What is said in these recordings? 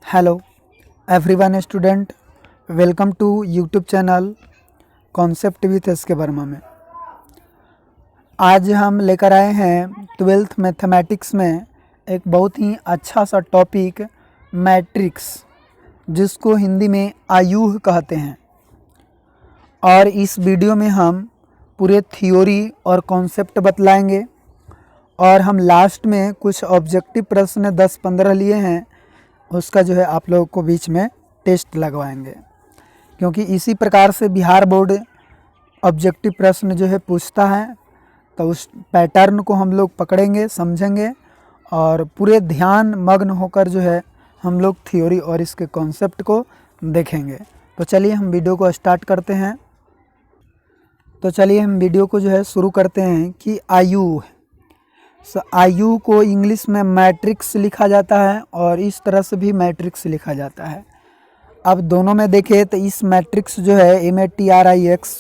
Hello everyone student, welcome to YouTube channel concept with S K Verma में। आज हम लेकर आए हैं 12th मैथमेटिक्स में एक बहुत ही अच्छा सा टॉपिक मैट्रिक्स, जिसको हिंदी में आयुः कहते हैं। और इस वीडियो में हम पूरे थ्योरी और कॉन्सेप्ट बतलाएंगे और हम लास्ट में कुछ ऑब्जेक्टिव प्रश्न 10-15 लिए हैं, उसका जो है आप लोगों को बीच में टेस्ट लगवाएंगे, क्योंकि इसी प्रकार से बिहार बोर्ड ऑब्जेक्टिव प्रश्न जो है पूछता है। तो उस पैटर्न को हम लोग पकड़ेंगे, समझेंगे और पूरे ध्यान मग्न होकर जो है हम लोग थ्योरी और इसके कॉन्सेप्ट को देखेंगे। तो चलिए हम वीडियो को स्टार्ट करते हैं। तो चलिए हम वीडियो को जो है शुरू करते हैं कि आयु आयु को इंग्लिश में मैट्रिक्स लिखा जाता है और इस तरह से भी मैट्रिक्स लिखा जाता है। अब दोनों में देखें तो इस मैट्रिक्स जो है MATRIX,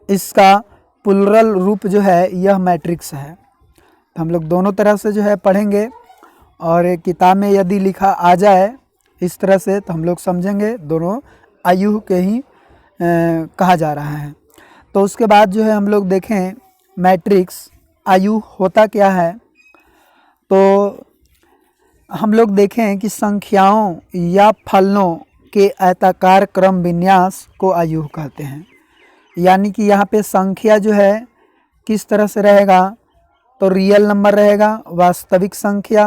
इसका प्लुरल रूप जो है यह मैट्रिक्स है। तो हम लोग दोनों तरह से जो है पढ़ेंगे और किताब में यदि लिखा आ जाए इस तरह से तो हम लोग समझेंगे दोनों आयु के ही कहा जा रहा है। तो उसके बाद जो है हम लोग देखें मैट्रिक्स आयु होता क्या है। तो हम लोग देखें कि संख्याओं या फलनों के आयताकार क्रम विन्यास को आयु कहते हैं। यानी कि यहाँ पे संख्या जो है किस तरह से रहेगा, तो रियल नंबर रहेगा, वास्तविक संख्या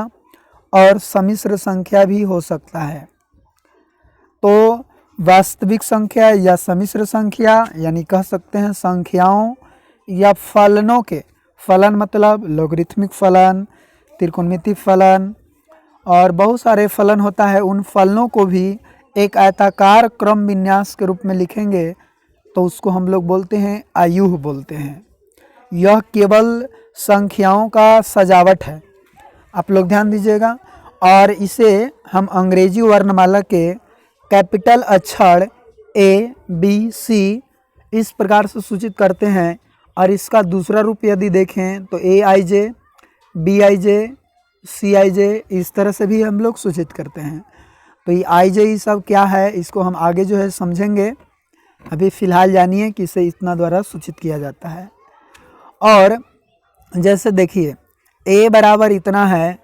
और सम्मिश्र संख्या भी हो सकता है। तो वास्तविक संख्या या सम्मिश्र संख्या यानी कह सकते हैं संख्याओं या फलनों के, फलन मतलब लोगरिथमिक फलन, त्रिकोणमितीय फलन और बहुत सारे फलन होता है। उन फलनों को भी एक आयताकार क्रम विन्यास के रूप में लिखेंगे तो उसको हम लोग बोलते हैं आयुः बोलते हैं। यह केवल संख्याओं का सजावट है, आप लोग ध्यान दीजिएगा। और इसे हम अंग्रेजी वर्णमाला के कैपिटल अक्षर ABC इस प्रकार से सूचित करते हैं। और इसका दूसरा रूप यदि देखें तो AIJ, BIJ, CIJ इस तरह से भी हम लोग सूचित करते हैं। तो ये IJ ये सब क्या है, इसको हम आगे जो है समझेंगे। अभी फ़िलहाल जानिए कि इसे इतना द्वारा सूचित किया जाता है। और जैसे देखिए A बराबर इतना है,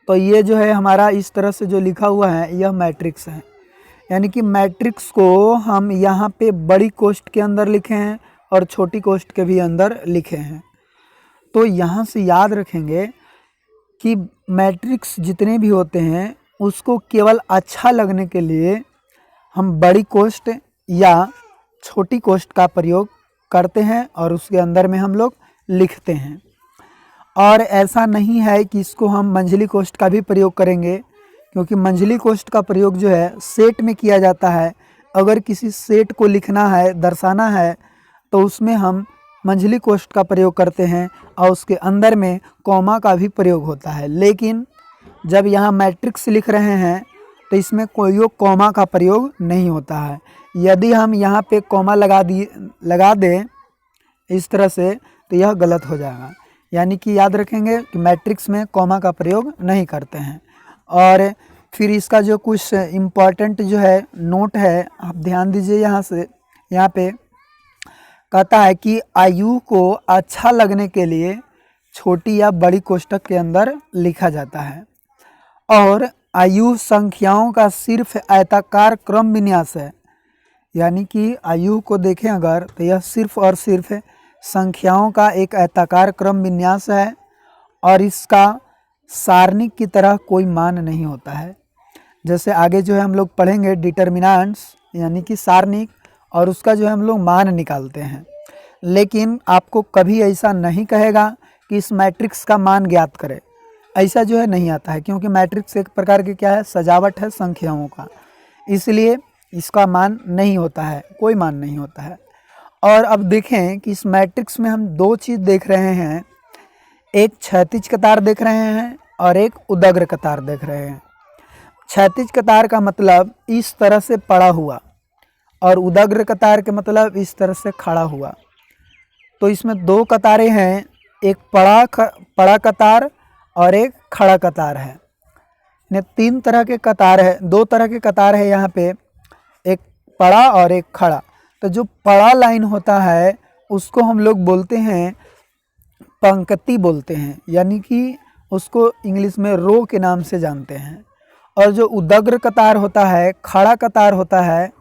तो ये जो है हमारा इस तरह से जो लिखा हुआ है यह मैट्रिक्स है। यानी कि मैट्रिक्स को हम यहाँ पे बड़ी कोष्ठ के अंदर लिखे हैं और छोटी कोष्ठ के भी अंदर लिखे हैं। तो यहाँ से याद रखेंगे कि मैट्रिक्स जितने भी होते हैं उसको केवल अच्छा लगने के लिए हम बड़ी कोष्ठ या छोटी कोष्ठ का प्रयोग करते हैं और उसके अंदर में हम लोग लिखते हैं। और ऐसा नहीं है कि इसको हम मंझली कोष्ठ का भी प्रयोग करेंगे, क्योंकि मंझली कोष्ठ का प्रयोग जो है सेट में किया जाता है। अगर किसी सेट को लिखना है, दर्शाना है, तो उसमें हम मंझली कोष्ठ का प्रयोग करते हैं और उसके अंदर में कॉमा का भी प्रयोग होता है। लेकिन जब यहाँ मैट्रिक्स लिख रहे हैं तो इसमें कोई कॉमा का प्रयोग नहीं होता है। यदि हम यहाँ पे कॉमा लगा दें इस तरह से तो यह गलत हो जाएगा। यानी कि याद रखेंगे कि मैट्रिक्स में कॉमा का प्रयोग नहीं करते हैं। और फिर इसका जो कुछ इम्पॉर्टेंट जो है नोट है, आप ध्यान दीजिए। यहाँ पे कहता है कि आयु को अच्छा लगने के लिए छोटी या बड़ी कोष्ठक के अंदर लिखा जाता है। और आयु संख्याओं का सिर्फ आयताकार क्रम विन्यास है। यानी कि आयु को देखें अगर तो यह सिर्फ और सिर्फ संख्याओं का एक आयताकार क्रम विन्यास है और इसका सारणिक की तरह कोई मान नहीं होता है। जैसे आगे जो है हम लोग पढ़ेंगे डिटर्मिनेंट्स यानी कि सारणिक, और उसका जो है हम लोग मान निकालते हैं। लेकिन आपको कभी ऐसा नहीं कहेगा कि इस मैट्रिक्स का मान ज्ञात करें, ऐसा जो है नहीं आता है, क्योंकि मैट्रिक्स एक प्रकार की क्या है, सजावट है संख्याओं का, इसलिए इसका मान नहीं होता है, कोई मान नहीं होता है। और अब देखें कि इस मैट्रिक्स में हम दो चीज़ देख रहे हैं, एक क्षैतिज कतार देख रहे हैं और एक उदग्र कतार देख रहे हैं। क्षैतिज कतार का मतलब इस तरह से पड़ा हुआ और उदग्र कतार के मतलब इस तरह से खड़ा हुआ। तो इसमें दो कतारें हैं, एक पड़ा कतार और एक खड़ा कतार है। ने 3 तरह के कतार है, 2 तरह के कतार है यहाँ पे, एक पड़ा और एक खड़ा। तो जो पड़ा लाइन होता है उसको हम लोग बोलते हैं पंक्ति बोलते हैं, यानी कि उसको इंग्लिश में रो के नाम से जानते हैं। और जो उदग्र कतार होता है, खड़ा कतार होता है,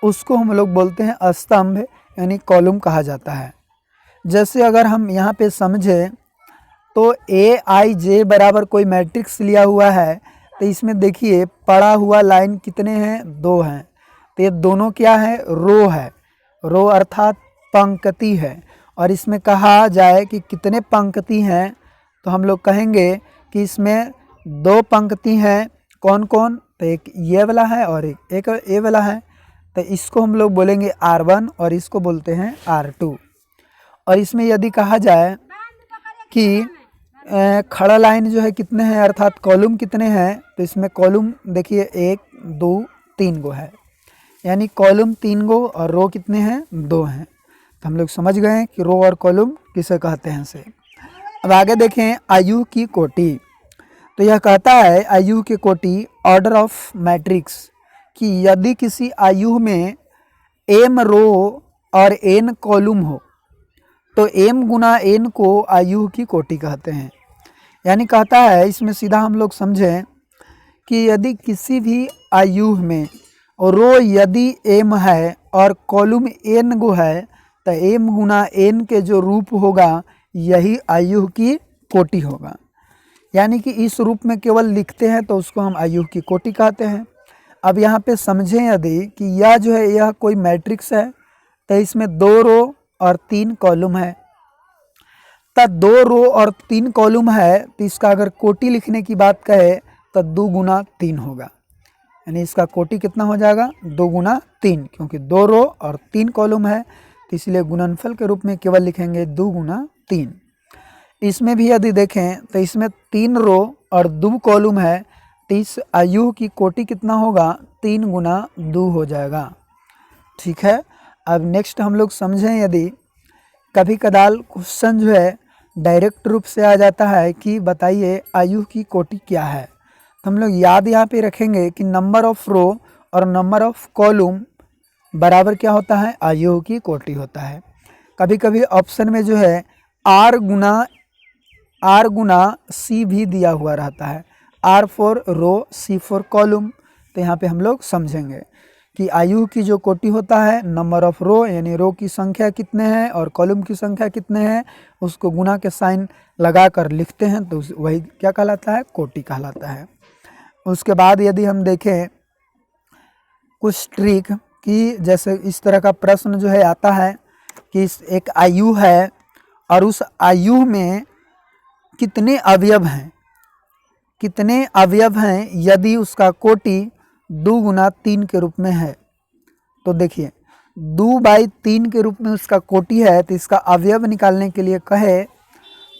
उसको हम लोग बोलते हैं स्तंभ यानी कॉलम कहा जाता है। जैसे अगर हम यहाँ पे समझें तो AIJ बराबर कोई मैट्रिक्स लिया हुआ है, तो इसमें देखिए पड़ा हुआ लाइन कितने हैं, 2 हैं। तो ये दोनों क्या है, रो है, रो अर्थात पंक्ति है। और इसमें कहा जाए कि कितने पंक्ति हैं, तो हम लोग कहेंगे कि इसमें 2 पंक्ति हैं। कौन कौन, तो एक ये वाला है और एक ये वाला है। तो इसको हम लोग बोलेंगे R1 और इसको बोलते हैं R2। और इसमें यदि कहा जाए कि खड़ा लाइन जो है कितने हैं अर्थात कॉलम कितने हैं, तो इसमें कॉलम देखिए 1 2 3 गो है, यानी कॉलम 3 गो और रो कितने हैं, 2 हैं। तो हम लोग समझ गए कि रो और कॉलम किसे कहते हैं से। अब आगे देखें आयु की कोटि। तो यह कहता है आयु की कोटि ऑर्डर ऑफ मैट्रिक्स, कि यदि किसी आयु में m रो और n कॉलम हो तो m गुना n को आयु की कोटि कहते हैं। यानी कहता है इसमें सीधा हम लोग समझें कि यदि किसी भी आयु में रो यदि m है और कॉलम n गो है, तो m गुना n के जो रूप होगा यही आयु की कोटि होगा। यानी कि इस रूप में केवल लिखते हैं तो उसको हम आयु की कोटि कहते हैं। अब यहाँ पे समझें यदि कि यह जो है यह कोई मैट्रिक्स है, तो इसमें 2 रो और 3 कॉलम है। तब 2 रो और 3 कॉलम है, तो इसका अगर कोटि लिखने की बात कहे तो 2 गुना 3 होगा। यानी इसका कोटि कितना हो जाएगा, 2 गुना 3, क्योंकि 2 रो और 3 कॉलम है, तो इसलिए गुणनफल के रूप में केवल लिखेंगे 2 गुना 3। इसमें भी यदि देखें तो इसमें 3 रो और 2 कॉलम है, तो इस आयु की कोटि कितना होगा, 3 गुना 2 हो जाएगा। ठीक है। अब नेक्स्ट हम लोग समझें, यदि कभी कदाल क्वेश्चन जो है डायरेक्ट रूप से आ जाता है कि बताइए आयु की कोटि क्या है, तो हम लोग याद यहाँ पे रखेंगे कि नंबर ऑफ रो और नंबर ऑफ कॉलम बराबर क्या होता है, आयु की कोटि होता है। कभी कभी ऑप्शन में जो है R गुना C भी दिया हुआ रहता है, R for row C for column. तो यहाँ पे हम लोग समझेंगे कि आयु की जो कोटि होता है, नंबर ऑफ रो यानी रो की संख्या कितने हैं और कॉलम की संख्या कितने हैं, उसको गुना के साइन लगा कर लिखते हैं, तो वही क्या कहलाता है, कोटि कहलाता है। उसके बाद यदि हम देखें कुछ ट्रिक कि जैसे इस तरह का प्रश्न जो है आता है कि एक आयु है और उस आयु में कितने अवयव हैं, कितने अवयव हैं, यदि उसका कोटि 2 गुना 3 के रूप में है, तो देखिए 2/3 के रूप में उसका कोटि है, तो इसका अवयव निकालने के लिए कहे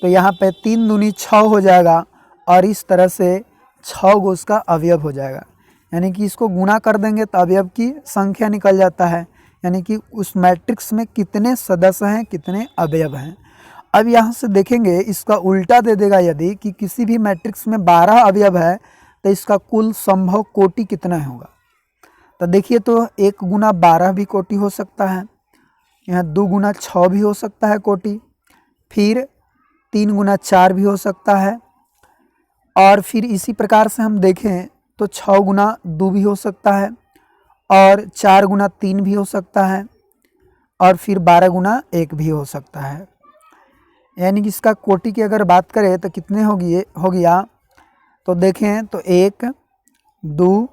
तो यहाँ पे 3 दूनी 6 हो जाएगा और इस तरह से 6 गो उसका अवयव हो जाएगा। यानी कि इसको गुना कर देंगे तो अवयव की संख्या निकल जाता है, यानी कि उस मैट्रिक्स में कितने सदस्य हैं, कितने अवयव हैं। अब यहाँ से देखेंगे इसका उल्टा दे देगा, यदि कि किसी भी मैट्रिक्स में 12 अवयव है तो इसका कुल संभव कोटि कितना होगा। तो देखिए तो 1 गुना 12 भी कोटि हो सकता है, यहाँ 2 गुना 6 भी हो सकता है कोटि, फिर 3 गुना 4 भी हो सकता है, और फिर इसी प्रकार से हम देखें तो 6 गुना 2 भी हो सकता है, और 4 गुना 3 भी हो सकता है, और फिर 12 गुना 1 भी हो सकता है। यानी कि इसका कोटि की अगर बात करें तो कितने हो गया, तो देखें तो 1 2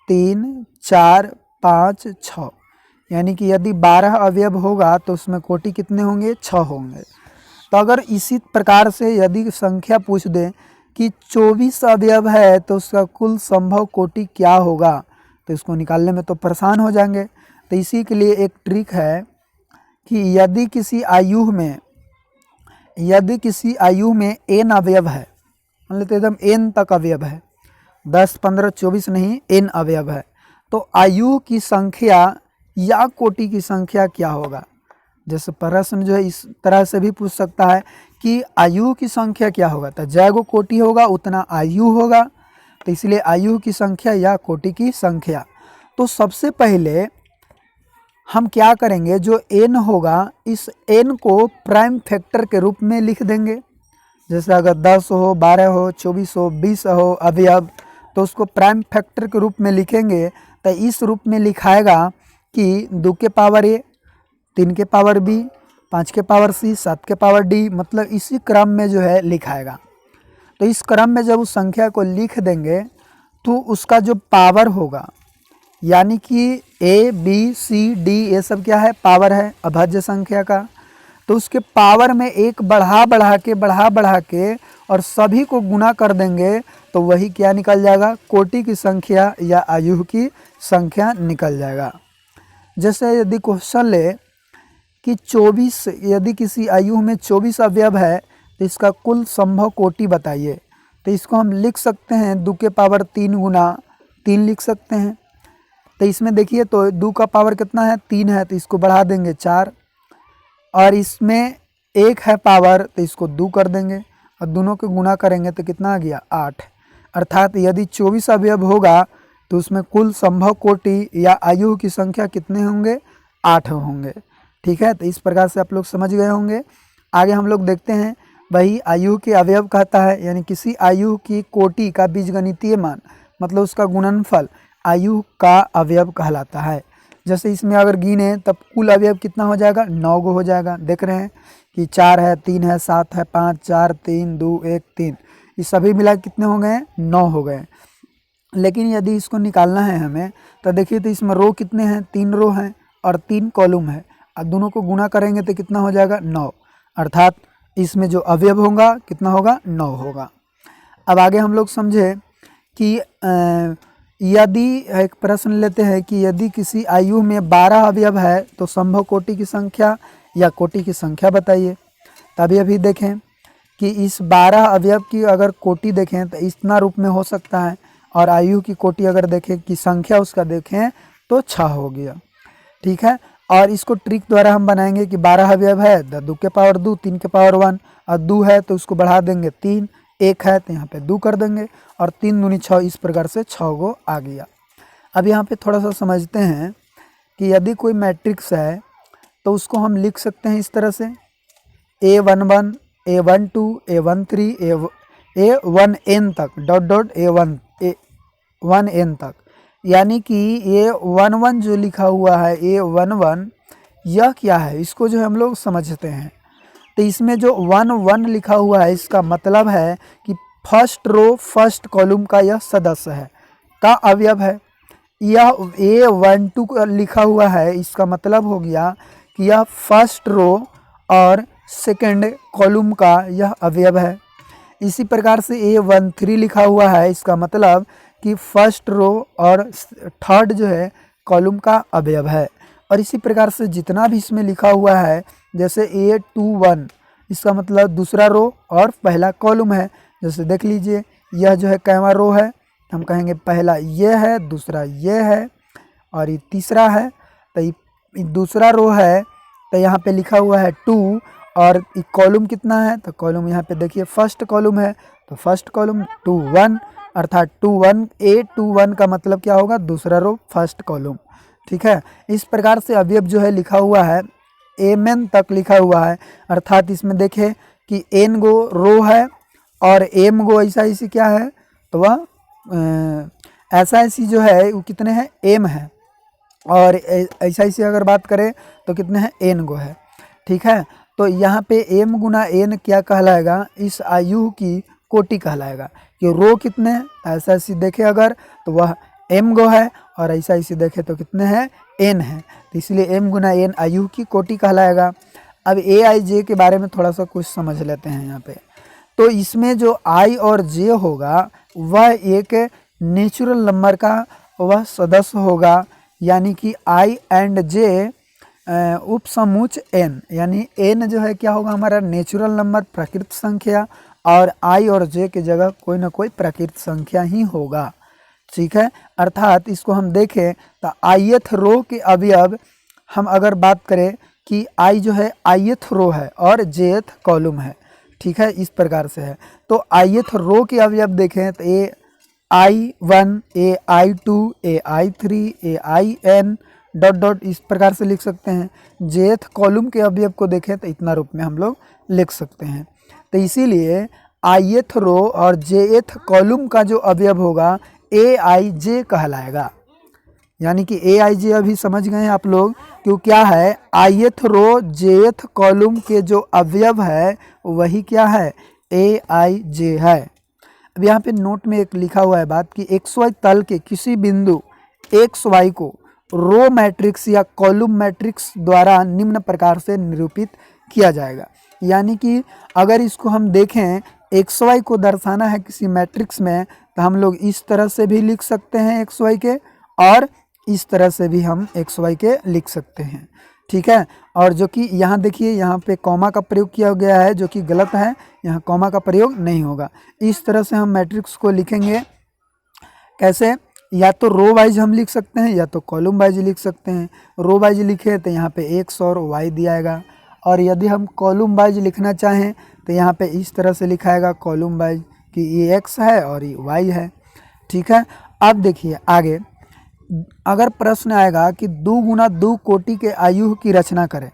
3 4 5 6, यानी कि यदि 12 अवयव होगा तो उसमें कोटि कितने होंगे, 6 होंगे। तो अगर इसी प्रकार से यदि संख्या पूछ दें कि 24 अवयव है तो उसका कुल संभव कोटि क्या होगा, तो इसको निकालने में तो परेशान हो जाएंगे। तो इसी के लिए एक ट्रिक है कि यदि किसी आयु में n अवयव है, मान लेते एकदम n तक अवयव है, 10 15 24 नहीं, n अवयव है, तो आयु की संख्या या कोटि की संख्या क्या होगा। जैसे प्रश्न जो है इस तरह से भी पूछ सकता है कि आयु की संख्या क्या होगा, तो जय गो कोटि होगा उतना आयु होगा, तो इसलिए आयु की संख्या या कोटि की संख्या। तो सबसे पहले हम क्या करेंगे, जो n होगा इस n को प्राइम फैक्टर के रूप में लिख देंगे। जैसे अगर 10 हो, 12 हो, 24 हो, 20 हो अवयव, तो उसको प्राइम फैक्टर के रूप में लिखेंगे। तो इस रूप में लिखाएगा कि 2 के पावर a, 3 के पावर b, 5 के पावर c, 7 के पावर d, मतलब इसी क्रम में जो है लिखाएगा। तो इस क्रम में जब उस संख्या को लिख देंगे तो उसका जो पावर होगा, यानी कि a, b, c, d ये सब क्या है, पावर है अभाज्य संख्या का। तो उसके पावर में एक बढ़ा बढ़ा के और सभी को गुना कर देंगे तो वही क्या निकल जाएगा, कोटि की संख्या या आयु की संख्या निकल जाएगा। जैसे यदि क्वेश्चन ले कि 24, यदि किसी आयु में 24 अवयव है तो इसका कुल संभव कोटि बताइए। तो इसको हम लिख सकते हैं 2 के पावर 3 गुना 3 लिख सकते हैं। तो इसमें देखिए तो 2 का पावर कितना है, 3 है, तो इसको बढ़ा देंगे 4, और इसमें 1 है पावर तो इसको 2 कर देंगे और दोनों को गुना करेंगे तो कितना आ गया, 8। अर्थात यदि 24 अवयव होगा तो उसमें कुल संभव कोटि या आयु की संख्या कितने होंगे, 8 होंगे। ठीक है, तो इस प्रकार से आप लोग समझ गए होंगे। आगे हम लोग देखते हैं, वही आयु के अवयव कहता है, यानी किसी आयु की कोटि का बीजगणितीय मान मतलब उसका गुणनफल आयु का अवयव कहलाता है। जैसे इसमें अगर गिने तब कुल अवयव कितना हो जाएगा, 9 गो हो जाएगा। देख रहे हैं कि 4 है, 3 है, 7 है, 5, 4, 3, 2, 1, 3, ये सभी मिला कितने हो गए, 9 हो गए। लेकिन यदि इसको निकालना है हमें तो देखिए तो इसमें रो कितने हैं, 3 रो हैं और 3 कॉलम है। अब दोनों को गुना करेंगे तो कितना हो जाएगा, 9। अर्थात इसमें जो अवयव होगा कितना होगा, 9 होगा। अब आगे हम लोग समझे कि यदि एक प्रश्न लेते हैं कि यदि किसी आयु में 12 अवयव है तो संभव कोटि की संख्या या कोटि की संख्या बताइए। तभी अभी देखें कि इस 12 अवयव की अगर कोटि देखें तो इतना रूप में हो सकता है, और आयु की कोटि अगर देखें कि संख्या उसका देखें तो 6 हो गया। ठीक है, और इसको ट्रिक द्वारा हम बनाएंगे कि 12 अवयव है, 2 के पावर 2, 3 के पावर 1, और 2 है तो उसको बढ़ा देंगे 3, 1 है तो यहाँ पे 2 कर देंगे, और 3 दूनी 6, इस प्रकार से 6 गो आ गया। अब यहाँ पे थोड़ा सा समझते हैं कि यदि कोई मैट्रिक्स है तो उसको हम लिख सकते हैं इस तरह से, A11, A12, A13, A1n तक, डॉट डॉट A1n तक। यानी कि A11 जो लिखा हुआ है, A11 यह क्या है, इसको जो हम लोग समझते हैं। तो इसमें जो 1 लिखा हुआ है इसका मतलब है कि फर्स्ट रो फर्स्ट कॉलम का यह सदस्य है, का अवयव है। यह A12 लिखा हुआ है, इसका मतलब हो गया कि यह फर्स्ट रो और सेकंड कॉलम का यह अवयव है। इसी प्रकार से A13 लिखा हुआ है, इसका मतलब कि फर्स्ट रो और थर्ड जो है कॉलम का अवयव है। और इसी प्रकार से जितना भी इसमें लिखा हुआ है, जैसे A21 इसका मतलब दूसरा रो और पहला कॉलम है। जैसे देख लीजिए यह जो है कैवा रो है, हम कहेंगे पहला ये है, दूसरा ये है और ये तीसरा है। तो ये दूसरा रो है तो यहाँ पे लिखा हुआ है 2, और कॉलम कितना है, तो कॉलम यहाँ पे देखिए फर्स्ट कॉलम है, तो फर्स्ट कॉलम 2 1, अर्थात 2 1, A21 का मतलब क्या होगा, दूसरा रो फर्स्ट कॉलम। ठीक है, इस प्रकार से अवयव जो है लिखा हुआ है, mn तक लिखा हुआ है। अर्थात इसमें देखें कि n गो रो है और m गो ऐसा ऐसी क्या है, तो वह ऐसा ऐसी जो है वो कितने हैं, m है, और ऐसा ऐसी अगर बात करें तो कितने हैं, n गो है। ठीक है, तो यहाँ पे m गुना n क्या कहलाएगा, इस आयु की कोटि कहलाएगा। कि रो कितने हैं, ऐसा ऐसी देखे अगर तो वह m गो है, और ऐसा ऐसी देखे तो कितने हैं, n है, तो इसलिए m गुना n आयु की कोटि कहलाएगा। अब aij के बारे में थोड़ा सा कुछ समझ लेते हैं यहाँ पे। तो इसमें जो i और j होगा वह एक नेचुरल नंबर का वह सदस्य होगा, यानी कि i एंड j उपसमुच n, यानी n जो है क्या होगा, हमारा नेचुरल नंबर प्राकृत संख्या, और i और j के जगह कोई ना कोई प्राकृत संख्या ही होगा। ठीक है, अर्थात इसको हम देखें तो ith रो के अवयव हम अगर बात करें कि i जो है ith रो है और jth कॉलम है। ठीक है, इस प्रकार से है। तो ith रो के अवयव देखें तो AI1 AI2 AI3 AIN dot dot इस प्रकार से लिख सकते हैं। jth कॉलम के अवयव को देखें तो इतना रूप में हम लोग लिख सकते हैं। तो इसीलिए ith रो और jth कॉलम का जो अवयव होगा aij कहलाएगा। यानी कि aij अभी समझ गए हैं आप लोग, क्यों क्या है ith रो jth कॉलम के जो अवयव है वही क्या है aij है। अब यहाँ पे नोट में एक लिखा हुआ है बात कि xy तल के किसी बिंदु xy को रो मैट्रिक्स या कॉलम मैट्रिक्स द्वारा निम्न प्रकार से निरूपित किया जाएगा। यानी कि अगर इसको हम देखें xy को दर्शाना है किसी मैट्रिक्स में तो हम लोग इस तरह से भी लिख सकते हैं xy के, और इस तरह से भी हम xy के लिख सकते हैं। ठीक है, और जो कि यहाँ देखिए यहाँ पे कॉमा का प्रयोग किया गया है जो कि गलत है, यहाँ कॉमा का प्रयोग नहीं होगा। इस तरह से हम मैट्रिक्स को लिखेंगे। कैसे, या तो रो वाइज हम लिख सकते हैं या तो कॉलम वाइज लिख सकते हैं। रो वाइज लिखे तो यहाँ पे x और y दिया जाएगा, और यदि हम कॉलम वाइज लिखना चाहें तो यहाँ पे इस तरह से लिखाएगा कॉलम वाइज कि ये x है और ये y है। ठीक है, अब देखिए आगे अगर प्रश्न आएगा कि 2 गुना 2 कोटि के आयु की रचना करें।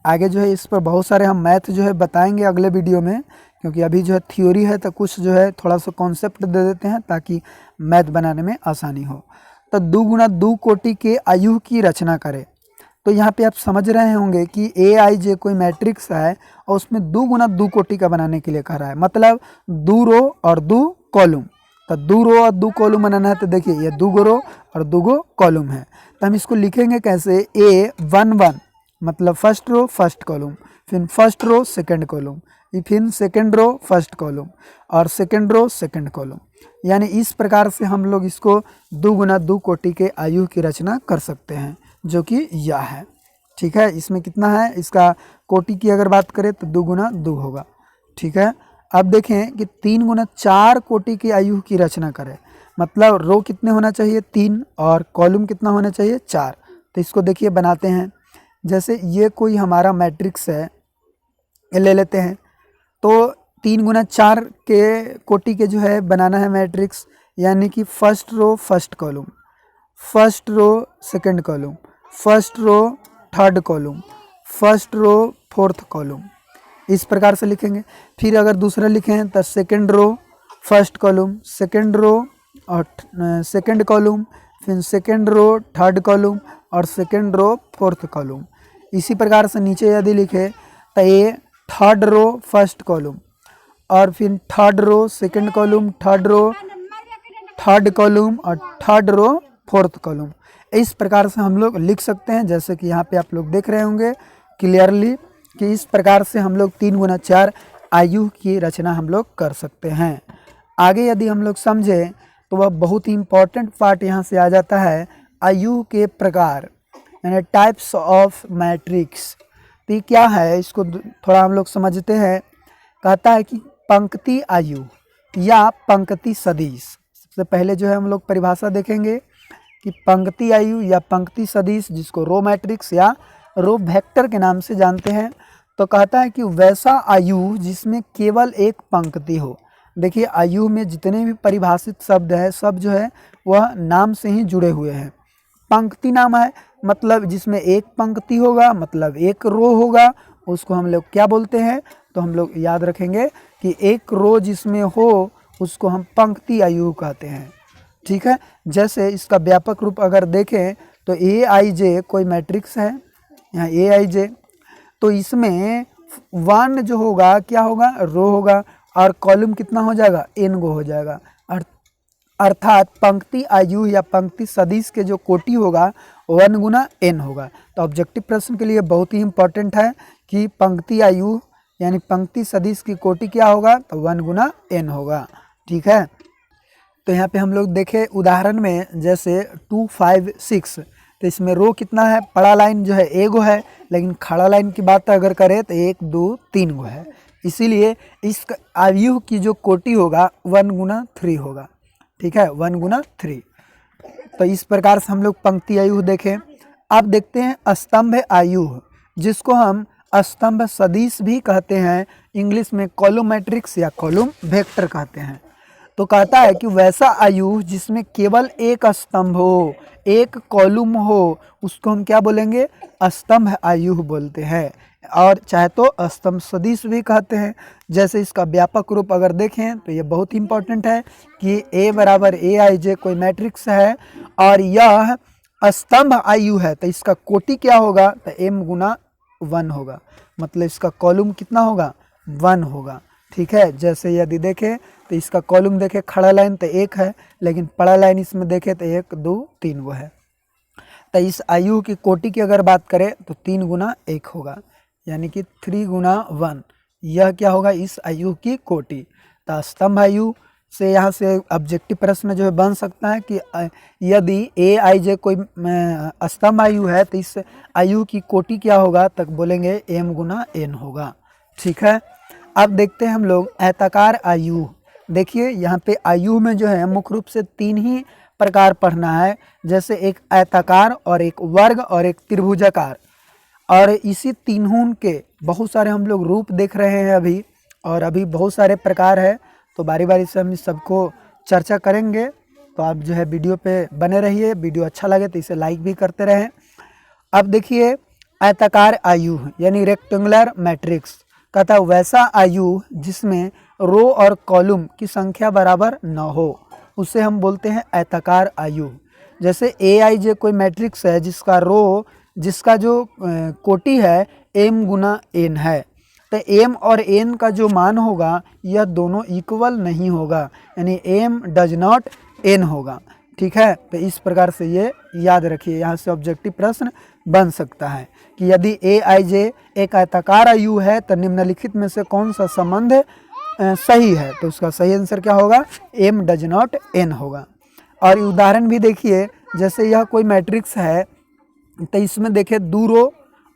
आगे जो है इस पर बहुत सारे हम मैथ जो है बताएंगे अगले वीडियो में, क्योंकि अभी जो है थ्योरी है तो कुछ जो है थोड़ा सा कॉन्सेप्ट दे देते हैं ताकि मैथ बनाने में आसानी हो। तो 2 गुना 2 कोटि के आयु की रचना करें। तो यहाँ पे आप समझ रहे होंगे कि aij कोई मैट्रिक्स है और उसमें 2 गुना 2 कोटि का बनाने के लिए कह रहा है, मतलब 2 रो और 2 कॉलम। तो 2 रो और 2 कॉलम बनाना है तो देखिए ये 2 गो रो और 2 गो कॉलम है। तो हम इसको लिखेंगे कैसे, A11 मतलब फर्स्ट रो फर्स्ट कॉलम, फिर फर्स्ट रो सेकंड कॉलम, फिर सेकंड रो फर्स्ट कॉलम और सेकंड रो सेकंड कॉलम। यानी इस प्रकार से हम लोग इसको 2 गुना 2 कोटि के आयु की रचना कर सकते हैं, जो कि यह है। ठीक है, इसमें कितना है, इसका कोटि की अगर बात करें तो 2 गुना 2 होगा। ठीक है, अब देखें कि 3 गुना 4 कोटि की आयु की रचना करें, मतलब रो कितने होना चाहिए 3 और कॉलम कितना होना चाहिए 4। तो इसको देखिए बनाते हैं। जैसे ये कोई हमारा मैट्रिक्स है, ये ले लेते हैं। तो 3 गुना 4 के कोटि के जो है बनाना है मैट्रिक्स, यानी कि first row first column, first row second column, first row third column, first row fourth column, इस प्रकार से लिखेंगे। फिर अगर दूसरा लिखें तो second row first column, second row और सेकंड कॉलम, फिर सेकंड रो थर्ड कॉलम और सेकंड रो फोर्थ कॉलम। इसी प्रकार से नीचे यदि लिखे तो ये थर्ड रो फर्स्ट कॉलम और फिर third row second column, third row third column और थर्ड रो फोर्थ कॉलम। इस प्रकार से हम लोग लिख सकते हैं, जैसे कि यहाँ पे आप लोग देख रहे होंगे क्लियरली कि इस प्रकार से हम लोग 3 गुना 4 आयु की रचना हम लोग कर सकते हैं। आगे यदि हम लोग समझें तो वह बहुत ही इम्पॉर्टेंट पार्ट यहाँ से आ जाता है, आयु के प्रकार यानी टाइप्स ऑफ मैट्रिक्स। तो ये क्या है, इसको थोड़ा हम लोग समझते हैं। कहता है कि पंक्ति आयु या पंक्ति सदिश। सबसे पहले जो है हम लोग परिभाषा देखेंगे कि पंक्ति आयु या पंक्ति सदिश, जिसको रो मैट्रिक्स या रो वेक्टर के नाम से जानते हैं। तो कहता है कि वैसा आयु जिसमें केवल एक पंक्ति हो। देखिए आयु में जितने भी परिभाषित शब्द है सब जो है वह नाम से ही जुड़े हुए हैं। पंक्ति नाम है मतलब जिसमें एक पंक्ति होगा, मतलब एक रो होगा, उसको हम लोग क्या बोलते हैं, तो हम लोग याद रखेंगे कि एक रो जिसमें हो उसको हम पंक्ति आयु कहते हैं। ठीक है, जैसे इसका व्यापक रूप अगर देखें तो aij कोई मैट्रिक्स है, यहाँ aij, तो इसमें 1 जो होगा क्या होगा, रो होगा, और कॉलम कितना हो जाएगा, n गो हो जाएगा। अर्थात पंक्ति आयु या पंक्ति सदिश के जो कोटि होगा 1 गुना n होगा। तो ऑब्जेक्टिव प्रश्न के लिए बहुत ही इंपॉर्टेंट है कि पंक्ति आयु यानी पंक्ति सदिश की कोटि क्या होगा, तो 1 गुना n होगा। ठीक है, तो यहाँ पे हम लोग देखें उदाहरण में जैसे 2 5 6, तो इसमें रो कितना है, बड़ा लाइन जो है एगो है, लेकिन खड़ा लाइन की बात अगर करें तो 1 2 3 गो है। इसीलिए इस आयु की जो कोटि होगा 1 गुना 3 होगा। ठीक है, 1 गुना 3। तो इस प्रकार से हम लोग पंक्ति आयु देखें। अब देखते हैं स्तंभ आयु, जिसको हम स्तंभ सदिश भी कहते हैं, इंग्लिश में कॉलम मैट्रिक्स या कॉलम वेक्टर कहते हैं। तो कहता है कि वैसा आयु जिसमें केवल एक स्तंभ हो, एक कॉलम हो, उसको हम क्या बोलेंगे? स्तंभ आयु बोलते हैं, और चाहे तो स्तंभ सदिश भी कहते हैं। जैसे इसका व्यापक रूप अगर देखें तो ये बहुत इंपॉर्टेंट है कि A बराबर AIJ कोई मैट्रिक्स है और यह स्तंभ आयु है, तो इसका कोटि क्या होगा? तो m गुना 1 होगा, मतलब इसका कॉलम कितना होगा? 1 होगा। ठीक है, जैसे यदि देखें तो इसका कॉलम देखें, खड़ा लाइन तो 1 है, लेकिन पड़ा लाइन इसमें देखें तो 1 2 3 वो है। तो इस आयु की कोटि की अगर बात करें तो 3 गुना 1 होगा, यानी कि 3 गुना 1, यह क्या होगा? इस आयु की कोटि। तो स्तंभ आयु से यहाँ से ऑब्जेक्टिव प्रश्न जो है बन सकता है कि यदि AIJ कोई स्तंभ आयु है तो इस आयु की कोटि क्या होगा? तक बोलेंगे m गुना n होगा। ठीक है, अब देखते हैं हम लोग आयताकार आयु। देखिए यहाँ पे आयु में जो है मुख्य रूप से 3 ही प्रकार पढ़ना है, जैसे एक आयताकार और एक वर्ग और एक त्रिभुजाकार, और इसी तीनों के बहुत सारे हम लोग रूप देख रहे हैं अभी, और अभी बहुत सारे प्रकार है, तो बारी बारी से हम सबको चर्चा करेंगे। तो आप जो है वीडियो पे बने रहिए, वीडियो अच्छा लगे तो इसे लाइक भी करते रहें। अब देखिए आयताकार आयु यानी रेक्टेंगुलर मैट्रिक्स, कहता है वैसा आयु जिसमें रो और कॉलम की संख्या बराबर न हो, उसे हम बोलते हैं आयताकार आयु। जैसे AIJ कोई मैट्रिक्स है जिसका जो कोटि है m गुना n है, तो m और n का जो मान होगा यह दोनों इक्वल नहीं होगा, यानी m डज नॉट n होगा। ठीक है, तो इस प्रकार से ये याद रखिए, यहाँ से ऑब्जेक्टिव प्रश्न बन सकता है कि यदि AIJ एक आयताकार आयु है तो निम्नलिखित में से कौन सा संबंध सही है? तो उसका सही आंसर क्या होगा? m डज नॉट n होगा। और उदाहरण भी देखिए, जैसे यह कोई मैट्रिक्स है तो इसमें देखिए 2 रो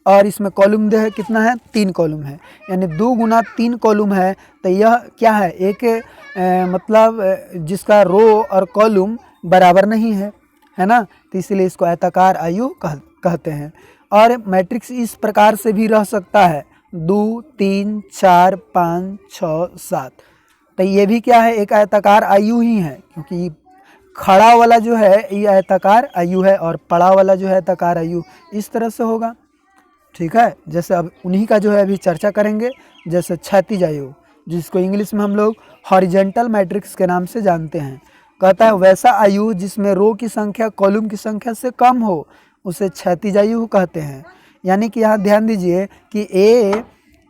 और इसमें कॉलम दे है, कितना है? 3 कॉलम है, यानी 2 गुना 3 कॉलम है, तो यह क्या है? एक मतलब जिसका रो और कॉलम बराबर नहीं है ना, तो इसलिए इसको आयताकार आयु कहते हैं। और मैट्रिक्स इस प्रकार से भी रह सकता है 2 3 4 5 6 7, तो ये भी क्या है? एक आयताकार आयु ही है, क्योंकि खड़ा वाला जो है ये आयताकार आयु है और पड़ा वाला जो है आयताकार आयु, इस तरह से होगा। ठीक है, जैसे अब उन्हीं का जो है अभी चर्चा करेंगे, जैसे क्षैतिज आयु, जिसको इंग्लिश में हम लोग हॉरिजॉन्टल मैट्रिक्स के नाम से जानते हैं। कहता है वैसा आयु जिसमें रो की संख्या कॉलम की संख्या से कम हो, उसे क्षैतिज आयु कहते हैं। यानी कि यहाँ ध्यान दीजिए कि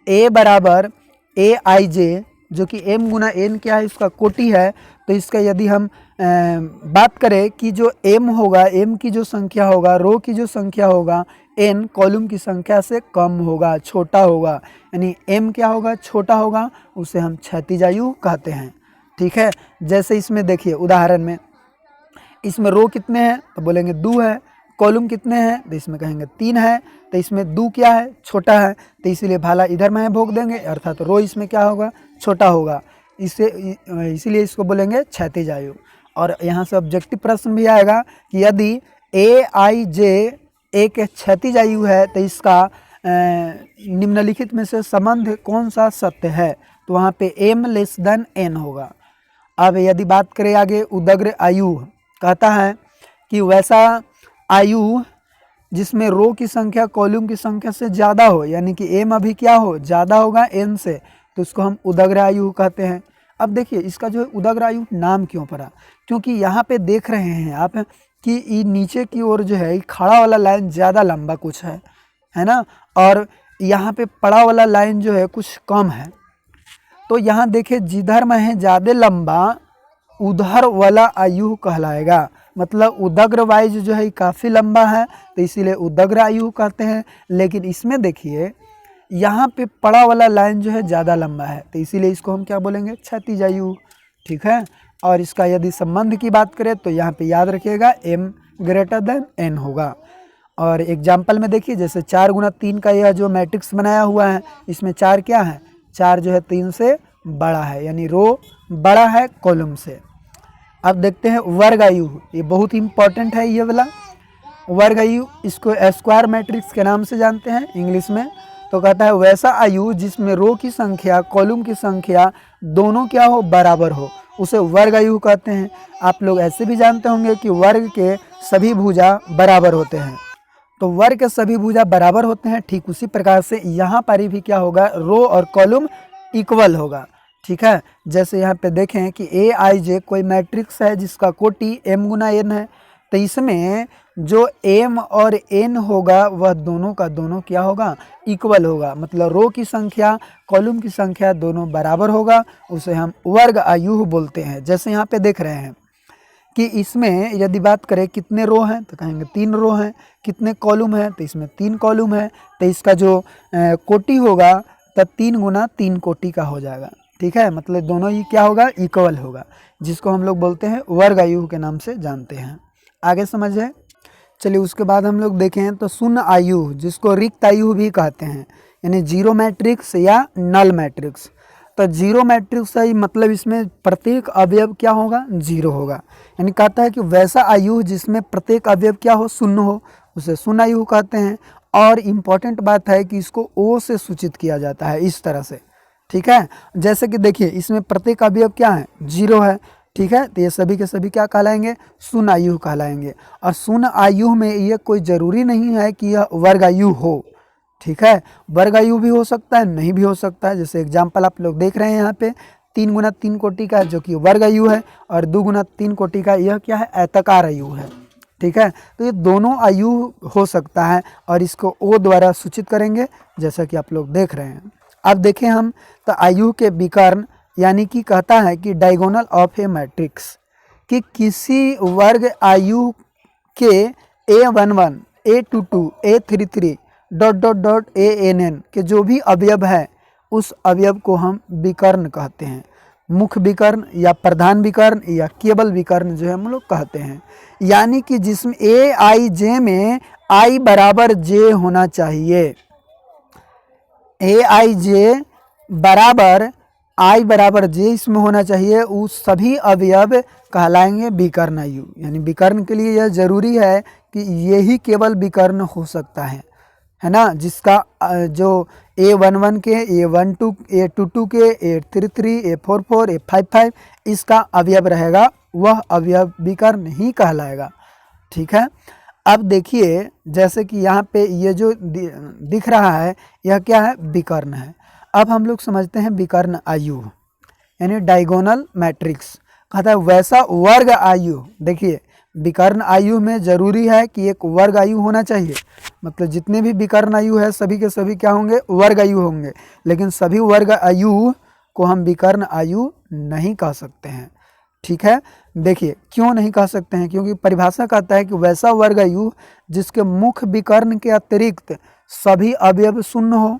A बराबर AIJ जो कि m गुना n क्या है? इसका कोटि है। तो इसका यदि हम बात करें कि जो m होगा, m की जो संख्या होगा, रो की जो संख्या होगा, n कॉलम की संख्या से कम होगा, छोटा होगा, यानी m क्या होगा? छोटा होगा, उसे हम क्षैतिज आयु कहते हैं। ठीक है, जैसे इसमें देखिए उदाहरण में, इसमें रो कितने हैं? तो बोलेंगे 2 है, कॉलम कितने हैं? तो इसमें कहेंगे 3 है, तो इसमें 2 क्या है? छोटा है, तो इसीलिए भाला इधर में भोग देंगे, अर्थात तो रो इसमें क्या होगा? छोटा होगा, इसीलिए इसको बोलेंगे क्षैतिज आयु। और यहाँ से ऑब्जेक्टिव प्रश्न भी आएगा कि यदि AIJ एक क्षैतिज आयु है तो इसका निम्नलिखित में से संबंध कौन सा सत्य है? तो वहाँ पे m लेस देन n होगा। अब यदि बात करें आगे उदग्र आयु, कहता है कि वैसा आयु जिसमें रो की संख्या कॉलम की संख्या से ज़्यादा हो, यानी कि m अभी क्या हो? ज़्यादा होगा n से, तो उसको हम उदग्र आयु कहते हैं। अब देखिए इसका जो उदग्र आयु नाम क्यों पड़ा? क्योंकि यहाँ पे देख रहे हैं आप कि ये नीचे की ओर जो है खड़ा वाला लाइन ज़्यादा लंबा कुछ है ना, और यहाँ पे पड़ा वाला लाइन जो है कुछ कम है। तो यहाँ देखिए जिधर में है ज़्यादा लंबा उधर वाला आयु कहलाएगा, मतलब उदग्र वाइज जो है काफ़ी लंबा है, तो इसीलिए उदग्र आयु कहते हैं। लेकिन इसमें देखिए यहाँ पे पड़ा वाला लाइन जो है ज़्यादा लंबा है, तो इसीलिए इसको हम क्या बोलेंगे? क्षैतिज आयु। ठीक है, और इसका यदि संबंध की बात करें तो यहाँ पे याद रखिएगा m ग्रेटर देन n होगा। और एग्जाम्पल में देखिए जैसे 4 गुना 3 का यह जो मैट्रिक्स बनाया हुआ है, इसमें 4 क्या है? 4 जो है 3 से बड़ा है, यानी रो बड़ा है कॉलम से। अब देखते हैं वर्ग आयु, ये बहुत इंपॉर्टेंट है ये वाला वर्ग आयु, इसको स्क्वायर मैट्रिक्स के नाम से जानते हैं इंग्लिश में। तो कहता है वैसा आयु जिसमें रो की संख्या कॉलम की संख्या दोनों क्या हो? बराबर हो, उसे वर्ग आयु कहते हैं। आप लोग ऐसे भी जानते होंगे कि वर्ग के सभी भुजा बराबर होते हैं। तो वर्ग के सभी भुजा बराबर होते हैं, ठीक उसी प्रकार से यहाँ पर भी क्या होगा, रो और कॉलम इक्वल होगा। ठीक है, जैसे यहाँ पे देखें कि ए आई जे कोई मैट्रिक्स है जिसका कोटि m गुना n है, तो इसमें जो m और n होगा वह दोनों का दोनों क्या होगा, इक्वल होगा। मतलब रो की संख्या कॉलम की संख्या दोनों बराबर होगा, उसे हम वर्ग आयु बोलते हैं। जैसे यहाँ पे देख रहे हैं कि इसमें यदि बात करें कितने रो हैं तो कहेंगे 3 रो हैं, कितने कॉलम हैं तो इसमें 3 कॉलम है, तो इसका जो कोटि होगा तब 3 गुना 3 कोटि का हो जाएगा। ठीक है, मतलब दोनों ही क्या होगा, इक्वल होगा, जिसको हम लोग बोलते हैं वर्ग आयु के नाम से जानते हैं। आगे समझे। चलिए उसके बाद हम लोग देखें तो शून्य आयु, जिसको रिक्त आयु भी कहते हैं, यानी जीरो मैट्रिक्स या नल मैट्रिक्स। तो जीरो मैट्रिक्स है मतलब इसमें प्रत्येक अवयव क्या होगा, जीरो होगा। यानी कहता है कि वैसा आयु जिसमें प्रत्येक अवयव क्या हो, शून्य हो, उसे शून्य आयु कहते हैं। और इम्पॉर्टेंट बात है कि इसको ओ से सूचित किया जाता है इस तरह से। ठीक है, जैसे कि देखिए इसमें प्रत्येक अवयव क्या है, जीरो है। ठीक है, तो ये सभी के सभी क्या कहलाएंगे, शून्य आयु कहलाएंगे। और शून्य आयु में ये कोई ज़रूरी नहीं है कि यह वर्ग आयु हो। ठीक है, वर्ग आयु भी हो सकता है, नहीं भी हो सकता है। जैसे एग्जाम्पल आप लोग देख रहे हैं यहाँ पे 3 गुना 3 कोटि का जो कि वर्ग आयु है, और 2 गुना 3 कोटि का यह क्या है, आयताकार आयु है। ठीक है, तो ये दोनों आयु हो सकता है और इसको ओ द्वारा सूचित करेंगे, जैसा कि आप लोग देख रहे हैं। अब देखें हम तो आयु के विकर्ण, यानी कि कहता है कि डायगोनल ऑफ ए मैट्रिक्स, कि किसी वर्ग आयु के A11, A22, A33 ... ANN के जो भी अवयव है उस अवयव को हम विकर्ण कहते हैं। मुख्य विकर्ण या प्रधान विकर्ण या केवल विकर्ण जो है हम लोग कहते हैं। यानी कि जिसमें AIJ में I बराबर J होना चाहिए, AIJ बराबर I बराबर J इसमें होना चाहिए, उस सभी अवयव कहलाएंगे विकर्ण आयु। यानी विकर्ण के लिए यह जरूरी है कि यही केवल विकर्ण हो सकता है ना, जिसका जो A11 के, A12, A22 के, A33, A44, A55 इसका अवयव रहेगा, वह अवयव विकर्ण ही कहलाएगा। ठीक है, अब देखिए जैसे कि यहाँ पे ये जो दिख रहा है यह क्या है, विकर्ण है। अब हम लोग समझते हैं विकर्ण आयु, यानी डायगोनल मैट्रिक्स। कहता है वैसा वर्ग आयु, देखिए विकर्ण आयु में जरूरी है कि एक वर्ग आयु होना चाहिए। मतलब जितने भी विकर्ण आयु है सभी के सभी क्या होंगे, वर्ग आयु होंगे। लेकिन सभी वर्ग आयु को हम विकर्ण आयु नहीं कह सकते हैं। ठीक है, देखिए क्यों नहीं कह सकते हैं, क्योंकि परिभाषा कहता है कि वैसा वर्ग आयु जिसके मुख्य विकर्ण के अतिरिक्त सभी अवयव शून्य हो,